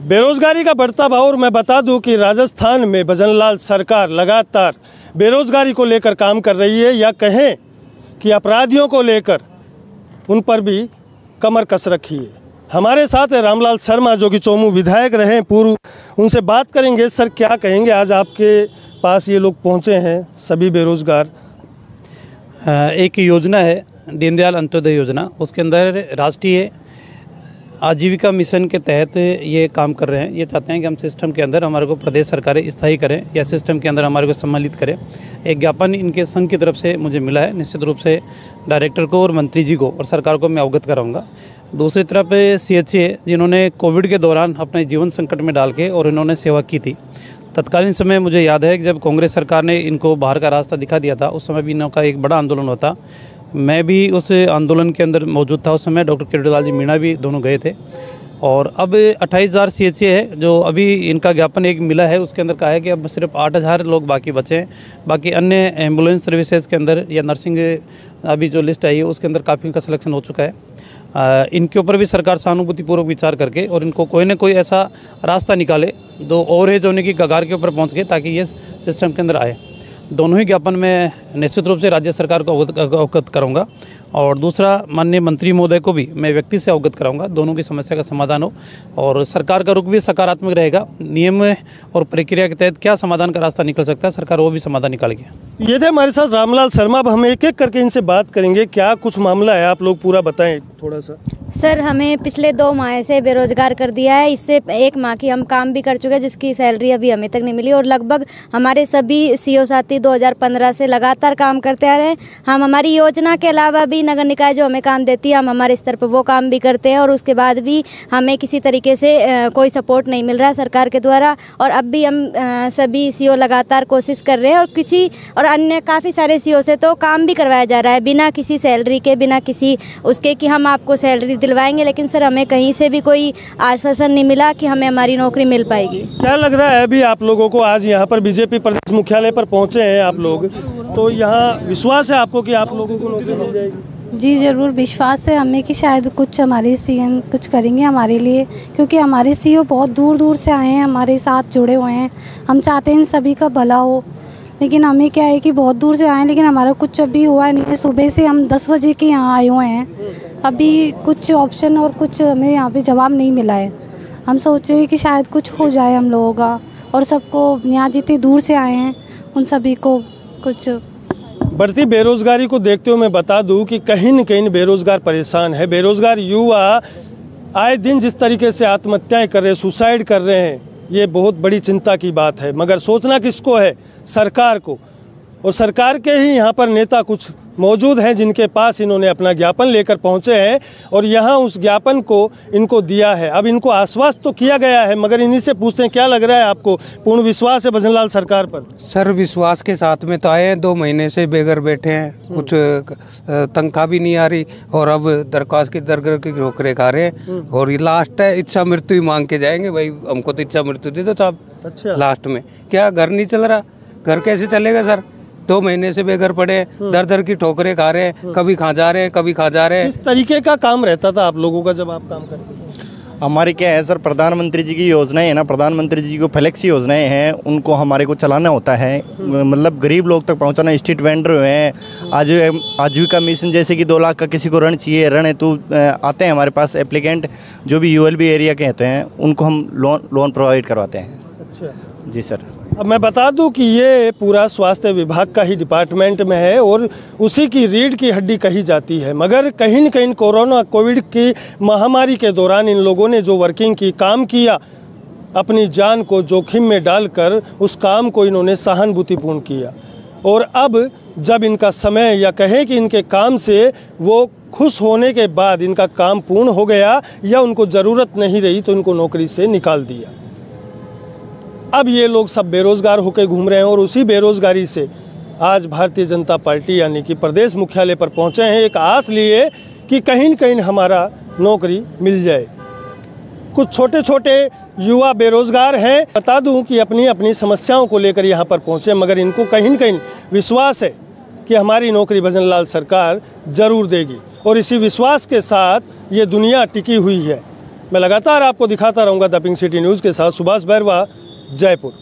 बेरोजगारी का बढ़ता भाव। और मैं बता दूं कि राजस्थान में भजनलाल सरकार लगातार बेरोजगारी को लेकर काम कर रही है, या कहें कि अपराधियों को लेकर उन पर भी कमर कस रखी है। हमारे साथ है रामलाल शर्मा, जो कि चौमू विधायक रहे पूर्व। उनसे बात करेंगे। सर, क्या कहेंगे, आज आपके पास ये लोग पहुंचे हैं सभी बेरोजगार? एक योजना है दीनदयाल अंत्योदय योजना, उसके अंदर राष्ट्रीय आजीविका मिशन के तहत ये काम कर रहे हैं। ये चाहते हैं कि हम सिस्टम के अंदर हमारे को प्रदेश सरकारें स्थायी करें या सिस्टम के अंदर हमारे को सम्मिलित करें। एक ज्ञापन इनके संघ की तरफ से मुझे मिला है, निश्चित रूप से डायरेक्टर को और मंत्री जी को और सरकार को मैं अवगत कराऊंगा। दूसरी तरफ CHA, जिन्होंने कोविड के दौरान अपने जीवन संकट में डाल के और इन्होंने सेवा की थी। तत्कालीन समय मुझे याद है कि जब कांग्रेस सरकार ने इनको बाहर का रास्ता दिखा दिया था, उस समय भी इनका एक बड़ा आंदोलन होता। मैं भी उस आंदोलन के अंदर मौजूद था। उस समय डॉक्टर किरोड़ीलाल जी मीणा भी दोनों गए थे। और अब 28,000 CHA है जो अभी इनका ज्ञापन एक मिला है, उसके अंदर कहा है कि अब सिर्फ 8,000 लोग बाकी बचे हैं। बाकी अन्य एम्बुलेंस सर्विसेज के अंदर या नर्सिंग अभी जो लिस्ट आई है उसके अंदर काफ़ी इनका सिलेक्शन हो चुका है। इनके ऊपर भी सरकार सहानुभूतिपूर्वक विचार करके और इनको कोई ना कोई ऐसा रास्ता निकाले दो ओवरहेज होने की कगार के ऊपर पहुँच के, ताकि ये सिस्टम के अंदर आए। दोनों ही ज्ञापन में निश्चित रूप से राज्य सरकार को अवगत कराऊंगा और दूसरा माननीय मंत्री महोदय को भी मैं व्यक्ति से अवगत कराऊंगा, दोनों की समस्या का समाधान हो और सरकार का रुख भी सकारात्मक रहेगा। नियम और प्रक्रिया के तहत क्या समाधान का रास्ता निकल सकता है, सरकार वो भी समाधान निकालेगी। ये थे हमारे साथ रामलाल शर्मा। अब हम एक एक करके इनसे बात करेंगे। क्या कुछ मामला है, आप लोग पूरा बताएं थोड़ा सा। सर, हमें पिछले 2 माह से बेरोजगार कर दिया है। इससे 1 माह की हम काम भी कर चुके हैं, जिसकी सैलरी अभी हमें तक नहीं मिली। और लगभग हमारे सभी CO साथी 2015 से लगातार काम करते आ रहे हैं। हम हमारी योजना के अलावा भी नगर निकाय जो हमें काम देती है, हम हमारे स्तर पर वो काम भी करते हैं और उसके बाद भी हमें किसी तरीके से कोई सपोर्ट नहीं मिल रहा है सरकार के द्वारा। और अब भी हम सभी CO लगातार कोशिश कर रहे हैं और अन्य काफ़ी सारे CO से तो काम भी करवाया जा रहा है बिना किसी सैलरी के, बिना किसी उसके कि हम आपको सैलरी दिलवाएंगे। लेकिन सर, हमें कहीं से भी कोई आश्वासन नहीं मिला कि हमें हमारी नौकरी मिल पाएगी। क्या लग रहा है अभी आप लोगों को? आज यहाँ पर BJP प्रदेश मुख्यालय पर पहुँचे हैं आप लोग, तो यहाँ विश्वास है आपको कि आप लोगों को नौकरी मिल जाएगी? जी ज़रूर विश्वास है हमें कि शायद कुछ हमारे CM कुछ करेंगे हमारे लिए, क्योंकि हमारे CO बहुत दूर दूर से आए हैं, हमारे साथ जुड़े हुए हैं। हम चाहते हैं इन सभी का भला हो, लेकिन हमें क्या है कि बहुत दूर से आए हैं, लेकिन हमारा कुछ अभी हुआ नहीं है। सुबह से हम 10 बजे के यहाँ आए हुए हैं, अभी कुछ ऑप्शन और कुछ हमें यहाँ पे जवाब नहीं मिला है। हम सोच रहे हैं कि शायद कुछ हो जाए हम लोगों का, और सबको यहाँ जितने दूर से आए हैं उन सभी को कुछ। बढ़ती बेरोजगारी को देखते हुए मैं बता दूं कि कहीं न कहीं बेरोजगार परेशान है। बेरोजगार युवा आए दिन जिस तरीके से आत्महत्याएं कर रहे हैं, सुसाइड कर रहे हैं, ये बहुत बड़ी चिंता की बात है। मगर सोचना किसको है? सरकार को। और सरकार के ही यहाँ पर नेता कुछ मौजूद हैं जिनके पास इन्होंने अपना ज्ञापन लेकर पहुँचे हैं और यहाँ उस ज्ञापन को इनको दिया है। अब इनको आश्वस्त तो किया गया है, मगर इन्हीं से पूछते हैं क्या लग रहा है आपको? पूर्ण विश्वास है भजनलाल सरकार पर? सर, विश्वास के साथ में तो आए हैं। 2 महीने से बेघर बैठे हैं, कुछ तनख्वाह भी नहीं आ रही और अब दरख्वास्त की दरगर की ठोकरें खा रहे हैं। और ये लास्ट है, इच्छा मृत्यु ही मांग के जाएंगे। भाई हमको तो इच्छा मृत्यु दे दो साहब। अच्छा, लास्ट में क्या घर नहीं चल रहा? घर कैसे चलेगा सर? 2 महीने से बेघर पड़े हैं, दर दर की ठोकरें खा रहे हैं, कभी खा जा रहे हैं, कभी खा जा रहे हैं। किस तरीके का काम रहता था आप लोगों का जब आप काम करते थे? हमारे क्या है सर, प्रधानमंत्री जी की योजनाएं है ना, प्रधानमंत्री जी को फ्लेक्सी योजनाएं हैं, उनको हमारे को चलाना होता है। मतलब गरीब लोग तक पहुंचाना। स्ट्रीट वेंडर हैं, आजीविका मिशन जैसे कि 2 लाख का किसी को ऋण चाहिए, ऋण हेतु आते हैं हमारे पास एप्लीकेंट, जो भी ULB एरिया के होते हैं, उनको हम लोन प्रोवाइड करवाते हैं। अच्छा जी सर। अब मैं बता दूं कि ये पूरा स्वास्थ्य विभाग का ही डिपार्टमेंट में है और उसी की रीढ़ की हड्डी कही जाती है। मगर कहीं न कहीं कोविड की महामारी के दौरान इन लोगों ने जो वर्किंग की, काम किया, अपनी जान को जोखिम में डालकर उस काम को इन्होंने सहानुभूतिपूर्ण किया। और अब जब इनका समय, या कहें कि इनके काम से वो खुश होने के बाद इनका काम पूर्ण हो गया या उनको ज़रूरत नहीं रही, तो इनको नौकरी से निकाल दिया। अब ये लोग सब बेरोजगार होकर घूम रहे हैं और उसी बेरोजगारी से आज भारतीय जनता पार्टी यानी कि प्रदेश मुख्यालय पर पहुंचे हैं, एक आस लिए कि कहीं न कहीं हमारा नौकरी मिल जाए। कुछ छोटे छोटे युवा बेरोजगार हैं, बता दूं कि अपनी अपनी समस्याओं को लेकर यहाँ पर पहुँचे, मगर इनको कहीं न कहीं विश्वास है कि हमारी नौकरी भजनलाल सरकार ज़रूर देगी। और इसी विश्वास के साथ ये दुनिया टिकी हुई है। मैं लगातार आपको दिखाता रहूँगा द पिंक सिटी न्यूज़ के साथ। सुभाष बैरवा, जयपुर।